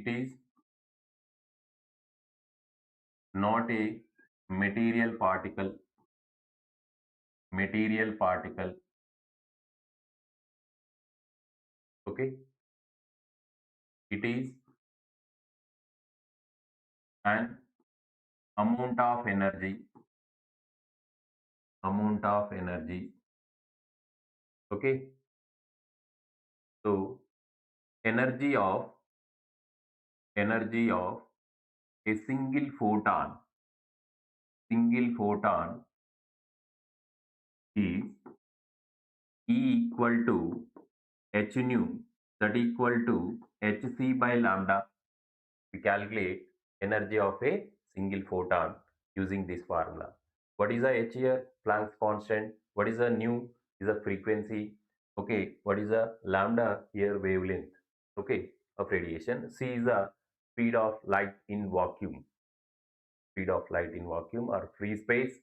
It is not a material particle. Material particle. Okay. It is an amount of energy. Amount of energy. Okay. So energy of a single photon is E equal to h nu, that equal to hc by lambda. We calculate energy of a single photon using this formula. What is the h here? Planck's constant. What is the nu? Is the frequency. Okay. What is the lambda here? Wavelength. Okay, of radiation. C is the speed of light in vacuum. Speed of light in vacuum or free space.